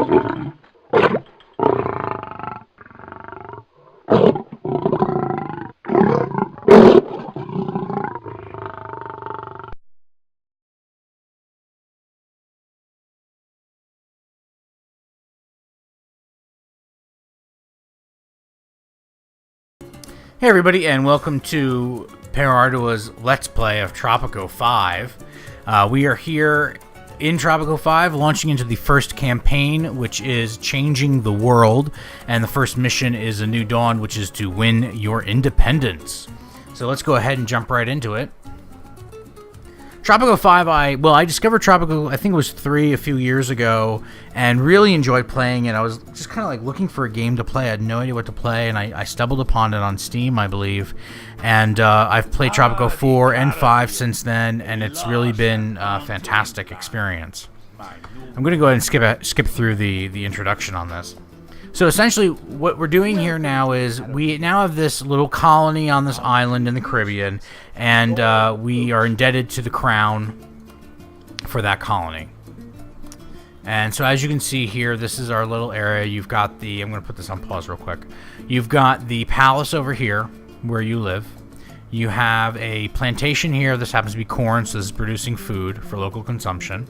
Hey everybody, and welcome to Paraardua's Let's Play of Tropico 5. We are here in Tropico 5, launching into the first campaign, which is Changing the World, and the first mission is A New Dawn, which is to win your independence. So let's go ahead and jump right into it. Tropico 5, I discovered Tropico, I think it was 3 a few years ago, and really enjoyed playing it. I was just kind of like looking for a game to play. I had no idea what to play, and I stumbled upon it on Steam, I believe. And I've played Tropico 4 and 5 since then, and it's really been a fantastic experience. I'm going to go ahead and skip through the introduction on this. So essentially, what we're doing here now is we now have this little colony on this island in the Caribbean, and we are indebted to the crown for that colony. And so as you can see here, this is our little area. You've got the, I'm going to put this on pause real quick. You've got the palace over here where you live. You have a plantation here. This happens to be corn, so this is producing food for local consumption.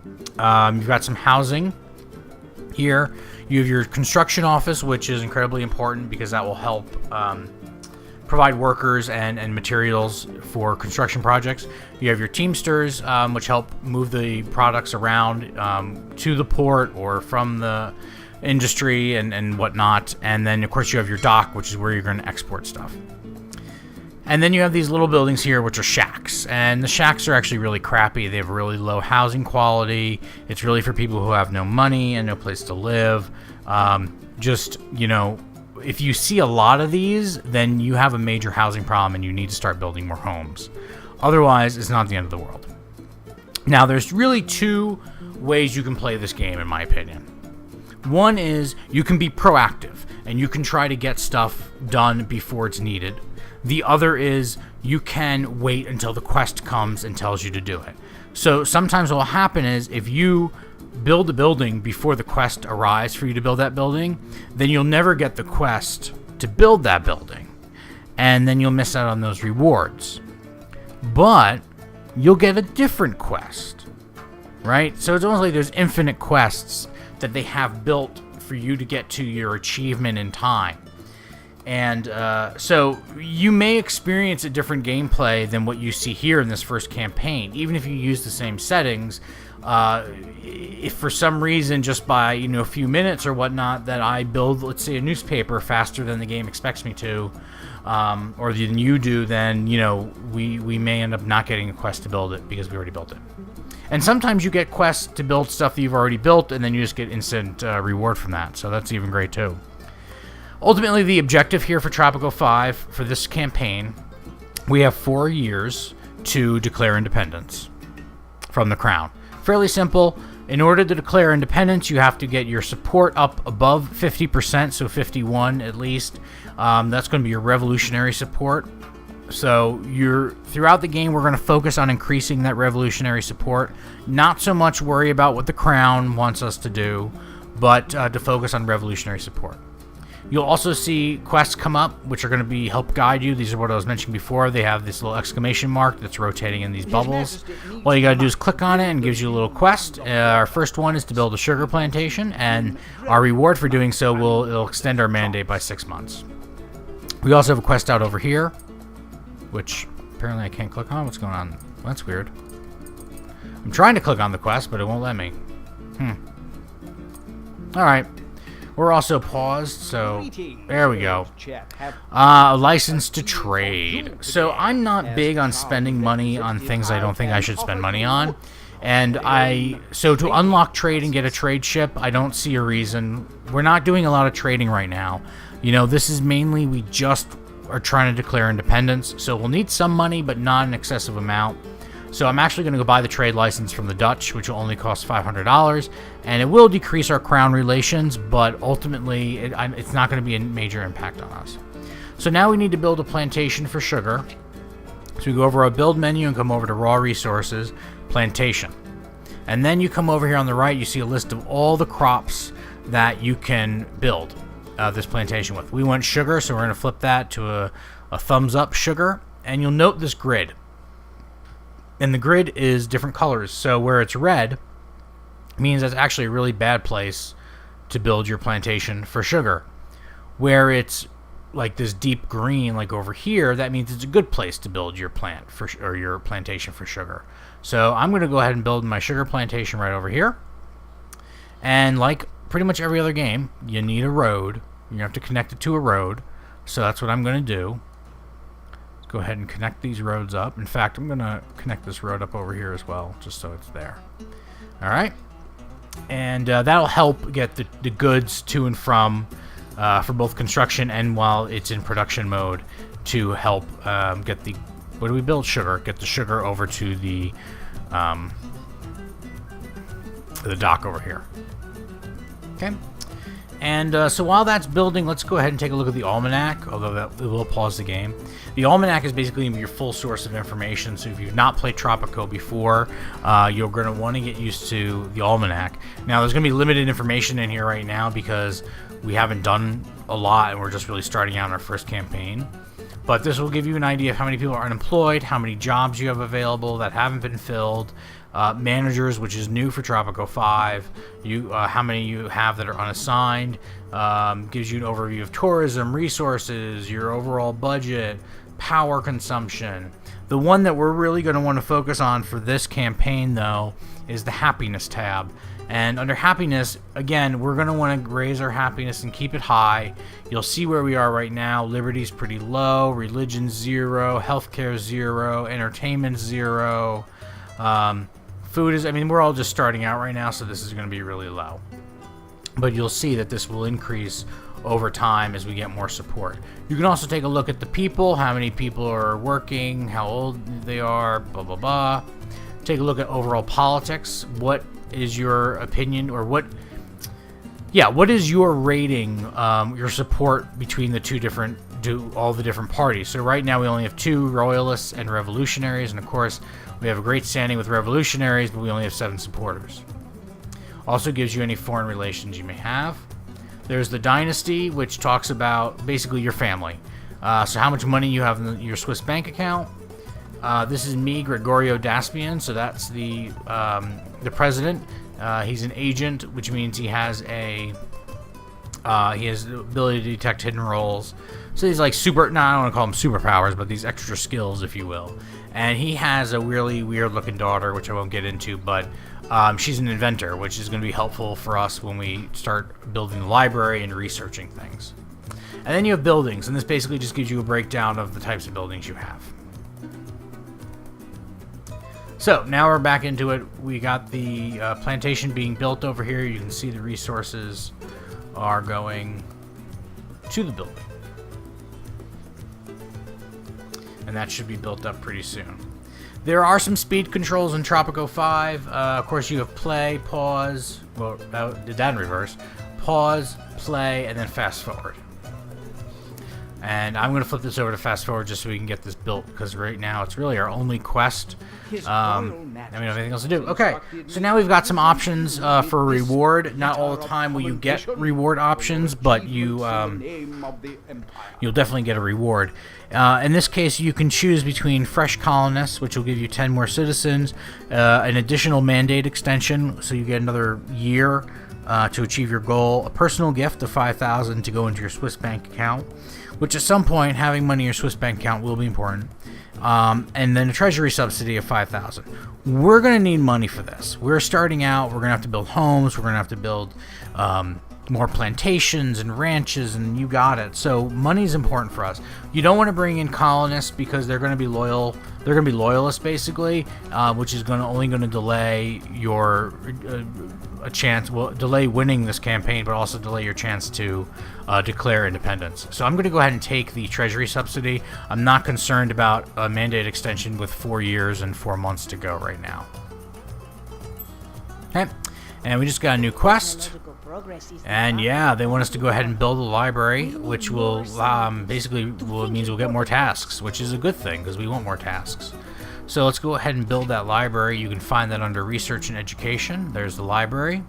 You've got some housing. Here, you have your construction office, which is incredibly important because that will help provide workers and materials for construction projects. You have your teamsters, which help move the products around to the port or from the industry and whatnot. And then, of course, you have your dock, which is where you're going to export stuff. And then you have these little buildings here, which are shacks. And the shacks are actually really crappy. They have really low housing quality. It's really for people who have no money and no place to live. Just, you know, if you see a lot of these, then you have a major housing problem and you need to start building more homes. Otherwise, it's not the end of the world. Now, there's really 2 ways you can play this game, in my opinion. One is you can be proactive and you can try to get stuff done before it's needed. The other is you can wait until the quest comes and tells you to do it. So sometimes what will happen is if you build a building before the quest arrives for you to build that building, then you'll never get the quest to build that building. And then you'll miss out on those rewards. But you'll get a different quest, right? So it's almost like there's infinite quests that they have built for you to get to your achievement in time. And so you may experience a different gameplay than what you see here in this first campaign, even if you use the same settings. If for some reason, just by a few minutes or whatnot, that I build, let's say, a newspaper faster than the game expects me to, or than you do, then we may end up not getting a quest to build it because we already built it. And sometimes you get quests to build stuff that you've already built, and then you just get instant reward from that. So that's even great too. Ultimately, the objective here for Tropico 5, for this campaign, we have 4 years to declare independence from the crown. Fairly simple. In order to declare independence, you have to get your support up above 50%, so 51 at least. That's going to be your revolutionary support. So throughout the game, we're going to focus on increasing that revolutionary support. Not so much worry about what the crown wants us to do, but to focus on revolutionary support. You'll also see quests come up, which are going to help guide you. These are what I was mentioning before. They have this little exclamation mark that's rotating in these bubbles. All you got to do is click on it and it gives you a little quest. Our first one is to build a sugar plantation, and our reward for doing so it'll extend our mandate by 6 months. We also have a quest out over here, which apparently I can't click on. What's going on? Well, that's weird. I'm trying to click on the quest, but it won't let me. All right. We're also paused, so there we go. A license to trade. So I'm not big on spending money on things I don't think I should spend money on. And so to unlock trade and get a trade ship, I don't see a reason. We're not doing a lot of trading right now. This is mainly we just are trying to declare independence. So we'll need some money, but not an excessive amount. So I'm actually going to go buy the trade license from the Dutch, which will only cost $500, and it will decrease our crown relations, but ultimately it's not going to be a major impact on us. So now we need to build a plantation for sugar. So we go over our build menu and come over to raw resources, plantation. And then you come over here on the right, you see a list of all the crops that you can build this plantation with. We want sugar, so we're going to flip that to a thumbs up sugar. And you'll note this grid. And the grid is different colors. So where it's red means that's actually a really bad place to build your plantation for sugar. Where it's like this deep green, like over here, that means it's a good place to build your plant for or your plantation for sugar. So I'm going to go ahead and build my sugar plantation right over here. And like pretty much every other game, you need a road. You have to connect it to a road. So that's what I'm going to do. Let's go ahead and connect these roads up. In fact, I'm going to connect this road up over here as well, just so it's there. All right. And that'll help get the goods to and from for both construction and while it's in production mode to help get the, what do we build? Sugar. Get the sugar over to the dock over here. Okay. And so while that's building, let's go ahead and take a look at the almanac, although that will pause the game. The almanac is basically your full source of information, so if you've not played Tropico before, you're going to want to get used to the almanac. Now, there's going to be limited information in here right now because we haven't done a lot and we're just really starting out in our first campaign. But this will give you an idea of how many people are unemployed, how many jobs you have available that haven't been filled, managers, which is new for Tropico 5, how many you have that are unassigned, gives you an overview of tourism, resources, your overall budget, power consumption. The one that we're really going to want to focus on for this campaign, though, is the happiness tab. And under happiness, again, we're going to want to raise our happiness and keep it high. You'll see where we are right now. Liberty's pretty low, religion 0, healthcare 0, entertainment 0. Food is, I mean, we're all just starting out right now, so this is going to be really low. But you'll see that this will increase over time as we get more support. You can also take a look at the people, how many people are working, how old they are, blah, blah, blah. Take a look at overall politics. What is your opinion, or what is your rating, your support between the all the different parties? So right now we only have 2 royalists and revolutionaries, and of course we have a great standing with revolutionaries, but we only have 7 supporters. Also gives you any foreign relations you may have. There's the dynasty, which talks about basically your family. So how much money you have in your Swiss bank account. This is me, Gregorio Daspian, so that's the president. He's an agent, which means he has the ability to detect hidden roles. So he's like I don't want to call them superpowers, but these extra skills, if you will. And he has a really weird-looking daughter, which I won't get into, but she's an inventor, which is going to be helpful for us when we start building the library and researching things. And then you have buildings, and this basically just gives you a breakdown of the types of buildings you have. So now we're back into it. We got the plantation being built over here. You can see the resources are going to the building. And that should be built up pretty soon. There are some speed controls in Tropico 5. Of course, you have play, pause. Well, did that in reverse. Pause, play, and then fast forward. And I'm going to flip this over to fast forward just so we can get this built, because right now it's really our only quest. And we don't have anything else to do. Okay, so now we've got some options for reward. Not all the time will you get reward options, but you'll definitely get a reward. In this case, you can choose between fresh colonists, which will give you 10 more citizens, an additional mandate extension, so you get another year to achieve your goal, a personal gift of 5,000 to go into your Swiss bank account, which at some point having money in your Swiss bank account will be important, and then a treasury subsidy of 5,000. We're going to need money for this. We're starting out. We're going to have to build homes. We're going to have to build more plantations and ranches, and you got it. So money is important for us. You don't want to bring in colonists because they're going to be loyal. They're going to be loyalists basically, which is only going to delay your delay winning this campaign, but also delay your chance to declare independence. So I'm going to go ahead and take the treasury subsidy. I'm not concerned about a mandate extension with 4 years and 4 months to go right now. Okay, and we just got a new quest. And yeah, they want us to go ahead and build a library, which will basically means we'll get more tasks, which is a good thing because we want more tasks. So let's go ahead and build that library. You can find that under Research and Education. There's the library.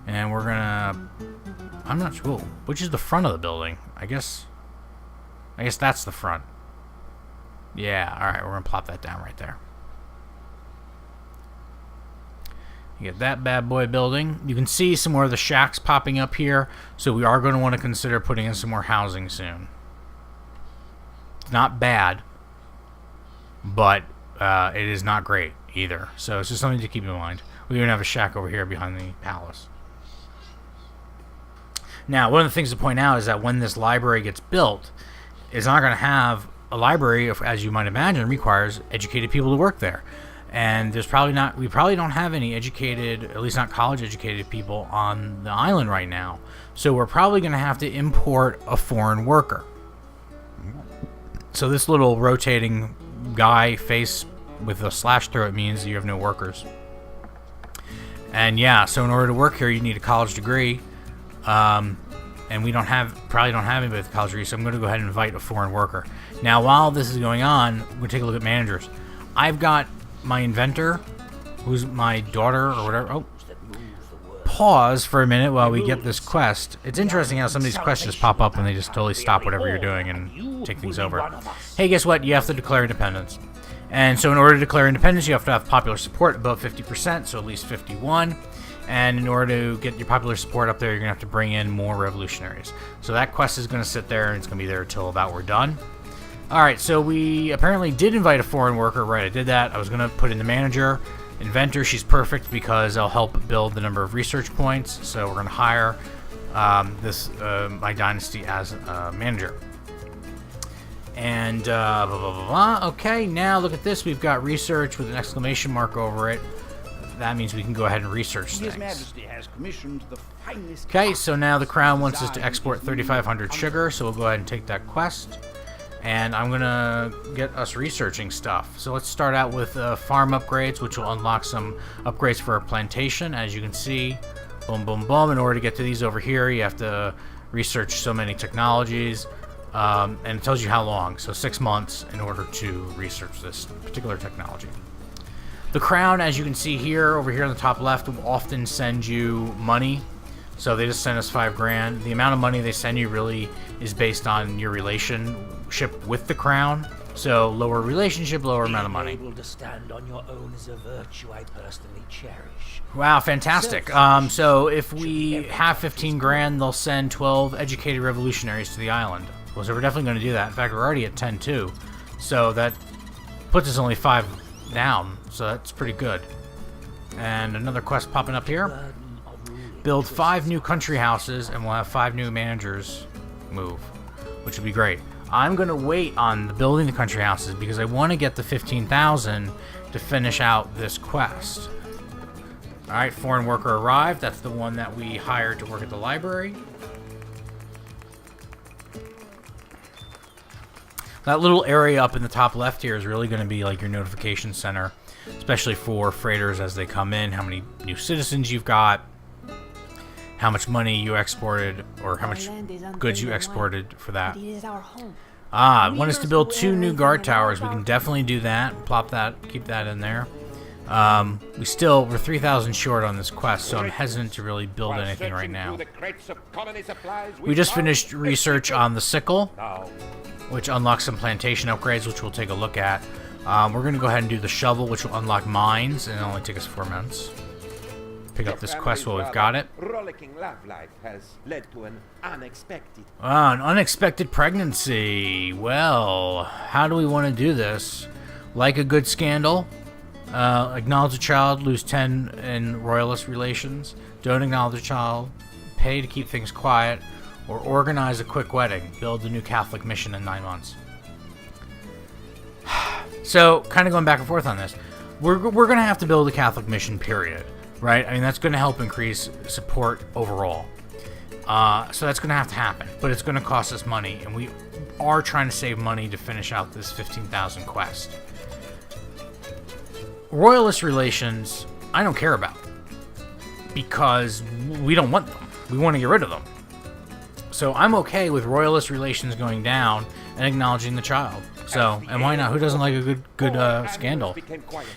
And we're gonna... I'm not sure. Which is the front of the building? I guess that's the front. Yeah, alright, we're gonna plop that down right there. You get that bad boy building. You can see some more of the shacks popping up here, so we are going to want to consider putting in some more housing soon. It's not bad, but it is not great either. So it's just something to keep in mind. We even have a shack over here behind the palace. Now, one of the things to point out is that when this library gets built, it's not going to have a library, as you might imagine, requires educated people to work there. And there's probably not, we probably don't have any educated, at least not college educated people on the island right now. So we're probably going to have to import a foreign worker. So this little rotating guy face with a slash through it means you have no workers. And yeah, so in order to work here, you need a college degree. And we probably don't have anybody with a college degree, so I'm going to go ahead and invite a foreign worker. Now, while this is going on, we're going to take a look at managers. I've got my inventor, who's my daughter or whatever. Oh, pause for a minute while we get this quest. It's interesting how some of these quests just pop up and they just totally stop whatever you're doing and take things over. Hey, guess what? You have to declare independence. And so in order to declare independence, you have to have popular support above 50%, so at least 51. And in order to get your popular support up there, you're going to have to bring in more revolutionaries. So that quest is going to sit there, and it's going to be there until about we're done. Alright, so we apparently did invite a foreign worker. Right, I did that. I was going to put in the manager. Inventor, she's perfect because I'll help build the number of research points. So we're going to hire my dynasty as a manager. And blah, blah, blah, blah. Okay, now look at this. We've got research with an exclamation mark over it. That means we can go ahead and research things. His Majesty has commissioned the finest. Okay, so now the crown wants us to export 3,500 sugar, so we'll go ahead and take that quest. And I'm going to get us researching stuff. So let's start out with farm upgrades, which will unlock some upgrades for our plantation. As you can see, boom, boom, boom. In order to get to these over here, you have to research so many technologies. And it tells you how long. So 6 months in order to research this particular technology. The crown, as you can see here, over here on the top left, will often send you money. So they just sent us 5 grand. The amount of money they send you really is based on your relationship with the crown. So lower relationship, lower amount of money. Able to stand on your own is a virtue I personally cherish. Wow, fantastic. So if we have 15 grand, they'll send 12 educated revolutionaries to the island. Well, so we're definitely going to do that. In fact, we're already at 10 too. So that puts us only 5 down. So that's pretty good. And another quest popping up here. Build 5 new country houses, and we'll have 5 new managers move, which would be great. I'm going to wait on building the country houses because I want to get the 15,000 to finish out this quest. Alright, foreign worker arrived. That's the one that we hired to work at the library. That little area up in the top left here is really going to be like your notification center, especially for freighters as they come in, how many new citizens you've got, how much money you exported, or how much goods you exported for that. Want us to build 2 new guard towers. We can definitely do that. Plop that, keep that in there. We're 3,000 short on this quest, so I'm hesitant to really build anything right now. We just finished research on the sickle, which unlocks some plantation upgrades, which we'll take a look at. We're going to go ahead and do the shovel, which will unlock mines, and it'll only take us 4 months. Pick up this quest while we've got it. Rollicking love life has led to an unexpected... An unexpected pregnancy. Well, how do we want to do this? Like a good scandal. Acknowledge a child, lose 10 in royalist relations. Don't acknowledge a child. Pay to keep things quiet. Or organize a quick wedding. Build the new Catholic mission in 9 months. So, kind of going back and forth on this. We're going to have to build a Catholic mission, period. Right? I mean, that's going to help increase support overall. So that's going to have to happen. But it's going to cost us money. And we are trying to save money to finish out this 15,000 quest. Royalist relations, I don't care about. Because we don't want them. We want to get rid of them. So I'm okay with royalist relations going down and acknowledging the child. So, and why not? Who doesn't like a good scandal?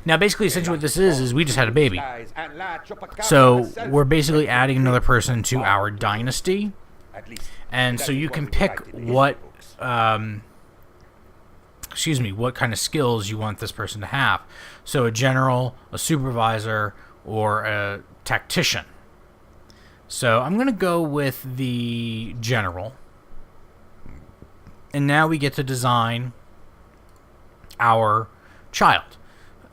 Now, basically, essentially what this is we just had a baby. So, we're basically adding another person to our dynasty. And so you can pick what, what kind of skills you want this person to have. So, a general, a supervisor, or a tactician. So, I'm going to go with the general. And now we get to design our child.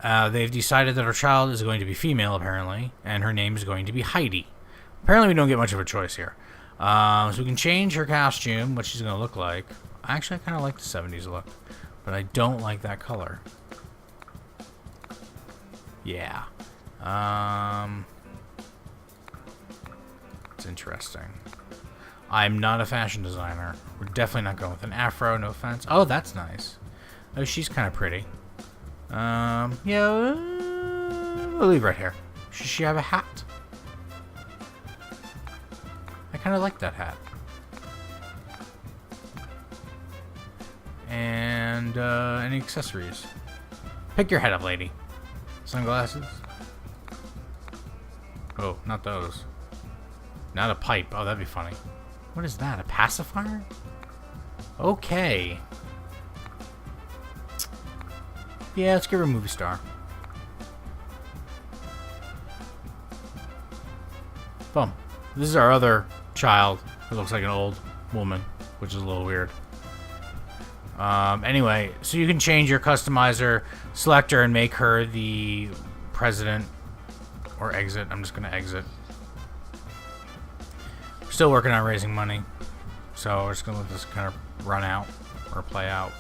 They've decided that our child is going to be female, apparently, and her name is going to be Heidi. Apparently, we don't get much of a choice here. So we can change her costume, what she's going to look like. Actually, I kind of like the 70s look, but I don't like that color. Yeah. It's interesting. I'm not a fashion designer. We're definitely not going with an afro, no offense. Oh, that's nice. Oh, she's kind of pretty. Yeah, we'll leave right here. Should she have a hat? I kind of like that hat. And, any accessories? Pick your head up, lady. Sunglasses? Oh, not those. Not a pipe. Oh, that'd be funny. What is that? A pacifier? Okay. Yeah, let's give her a movie star. Boom. This is our other child who looks like an old woman, which is a little weird. Anyway, so you can change your customizer, select her, and make her the president. Or exit. I'm just going to exit. We're still working on raising money. So we're just going to let this kind of run out or play out.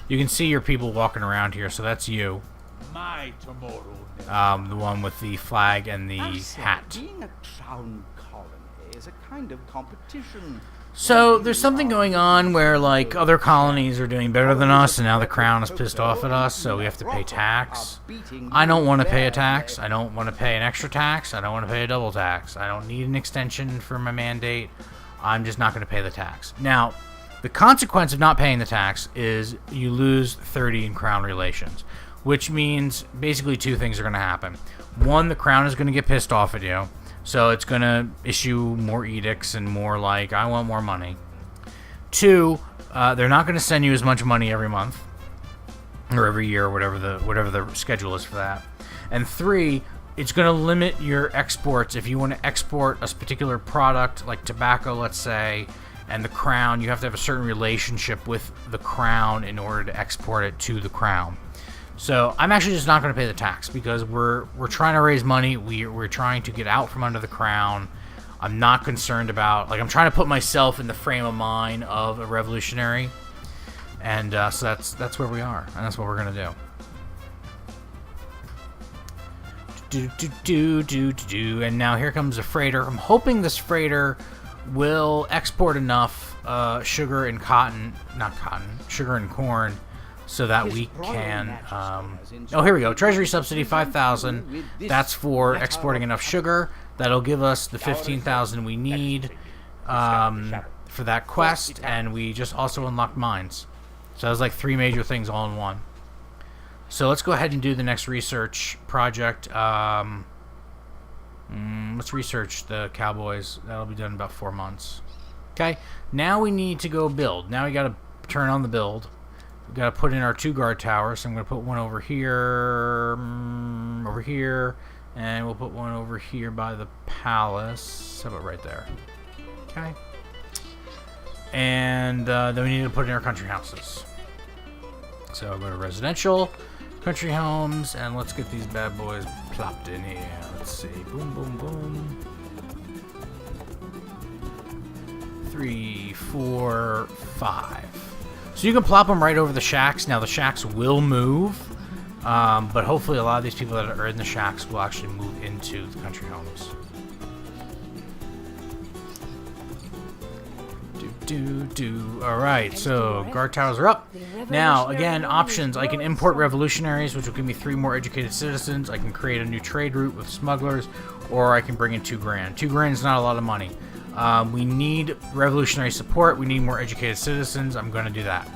You can see your people walking around here, so that's you. My tomorrow. The one with the flag and the hat. Being a crown colony is a kind of competition. So there's something going on where like other colonies are doing better than us, and now the crown is pissed off at us, so we have to pay tax. I don't want to pay a tax. I don't want to pay an extra tax. I don't want to pay a double tax. I don't need an extension for my mandate. I'm just not going to pay the tax. Now, the consequence of not paying the tax is you lose 30 in crown relations, which means basically two things are going to happen. One, the crown is going to get pissed off at you, so it's going to issue more edicts and more like, I want more money. Two, they're not going to send you as much money every month or every year, or whatever the schedule is for that. And three, it's going to limit your exports. If you want to export a particular product, like tobacco, let's say, and the crown, you have to have a certain relationship with the crown in order to export it to the crown. So I'm actually just not going to pay the tax because we're trying to raise money. We're trying to get out from under the crown. I'm not concerned about, like, I'm trying to put myself in the frame of mind of a revolutionary, and so that's where we are, and that's what we're going to do. And now here comes a freighter. I'm hoping this freighter will export enough sugar and sugar and corn, so that we can. Oh, here we go. Treasury subsidy 5,000. That's for exporting enough sugar. That'll give us the 15,000 we need for that quest, and we just also unlocked mines. So that was like 3 major things all in one. So let's go ahead and do the next research project. Let's research the cowboys. That'll be done in about 4 months. Okay, now we need to go build. Now we got to turn on the build. We got to put in our 2 guard towers. So I'm going to put one over here, and we'll put one over here by the palace. How about right there? Okay. And then we need to put in our country houses. So I'll go to residential, country homes, and let's get these bad boys plopped in here. Let's see. Boom, boom, boom. 3, 4, 5. So you can plop them right over the shacks. Now the shacks will move, but hopefully a lot of these people that are in the shacks will actually move into the country homes. Alright, so guard towers are up. Now, again, options. I can import revolutionaries, which will give me 3 more educated citizens. I can create a new trade route with smugglers, or I can bring in $2 grand. $2 grand is not a lot of money. We need revolutionary support. We need more educated citizens. I'm going to do that.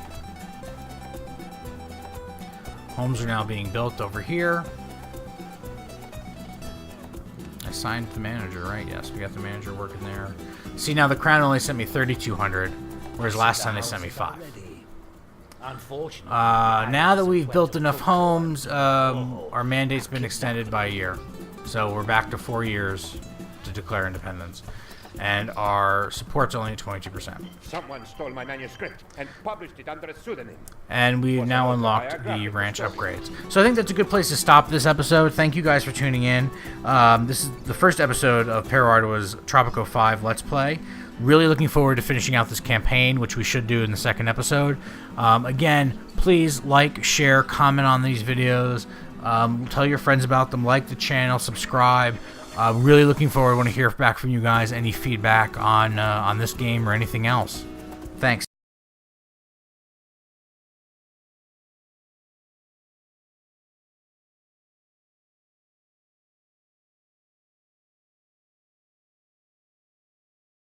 Homes are now being built over here. I signed the manager, right? Yes, we got the manager working there. See, now the Crown only sent me 3,200, whereas last time they sent me 5. Unfortunately, Now that we've built enough homes, our mandate's been extended by a year. So we're back to 4 years to declare independence. And our support's only at 22%. Someone stole my manuscript and published it under a pseudonym. And we've now unlocked the ranch upgrades. So I think that's a good place to stop this episode. Thank you guys for tuning in. This is the first episode of Perro Ardua's Tropico 5 Let's Play. Really looking forward to finishing out this campaign, which we should do in the second episode. Again, please like, share, comment on these videos. Tell your friends about them. Like the channel, subscribe. Really looking forward. I want to hear back from you guys. Any feedback on this game or anything else.